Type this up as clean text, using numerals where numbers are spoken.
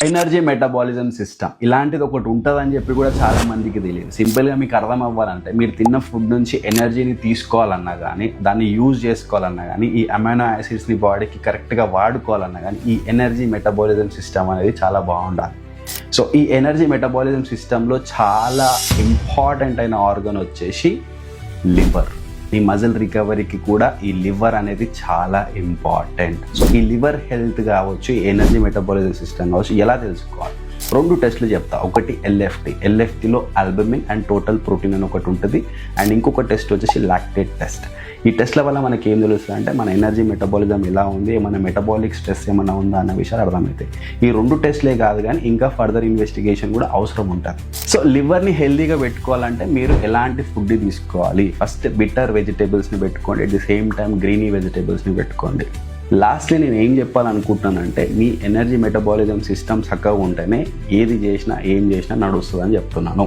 Energy metabolism system ఇలాంటిది ఒకటి ఉంటుందని చెప్పి కూడా చాలా మందికి తెలియదు. సింపుల్గా మీకు అర్థం అవ్వాలంటే మీరు తిన్న ఫుడ్ నుంచి ఎనర్జీని తీసుకోవాలన్నా కానీ, దాన్ని యూజ్ చేసుకోవాలన్నా కానీ, ఈ అమైనో యాసిడ్స్ని బాడీకి కరెక్ట్గా వాడుకోవాలన్నా కానీ ఈ ఎనర్జీ మెటబాలిజం సిస్టమ్ అనేది చాలా బాగుండాలి. సో ఈ ఎనర్జీ మెటబాలిజం సిస్టంలో చాలా ఇంపార్టెంట్ అయిన ఆర్గన్ వచ్చేసి లివర్. ఈ మజిల్ రికవరీకి కూడా ఈ లివర్ అనేది చాలా ఇంపార్టెంట్. సో ఈ లివర్ హెల్త్ కావచ్చు, ఈ ఎనర్జీ మెటబాలిజం సిస్టమ్ కావచ్చు ఎలా తెలుసుకోవాలి? 2 టెస్టులు చెప్తా. ఒకటి ఎల్ఎఫ్టీలో ఆల్బుమిన్ అండ్ టోటల్ ప్రోటీన్ అని ఒకటి ఉంటుంది, అండ్ ఇంకొక టెస్ట్ వచ్చేసి లాక్టేట్ టెస్ట్. ఈ టెస్ట్ల వల్ల మనకి ఏం తెలుస్తుంది అంటే మన ఎనర్జీ మెటబాలిజం ఎలా ఉంది, మన మెటబాలిక్ స్ట్రెస్ ఏమైనా ఉందా అన్న విషయాలు అర్థమవుతాయి. ఈ 2 టెస్ట్లే కాదు కానీ ఇంకా ఫర్దర్ ఇన్వెస్టిగేషన్ కూడా అవసరం ఉంటుంది. సో లివర్ని హెల్తీగా పెట్టుకోవాలంటే మీరు ఎలాంటి ఫుడ్ తీసుకోవాలి? ఫస్ట్ బిటర్ వెజిటేబుల్స్ని పెట్టుకోండి, at the same time greeny వెజిటేబుల్స్ని పెట్టుకోండి. లాస్ట్లీ నేను ఏం చెప్పాలనుకుంటున్నానంటే మీ ఎనర్జీ మెటబాలిజం సిస్టమ్ చక్కగా ఉంటేనే ఏది చేసినా ఏం చేసినా నడుస్తుందని చెప్తున్నాను.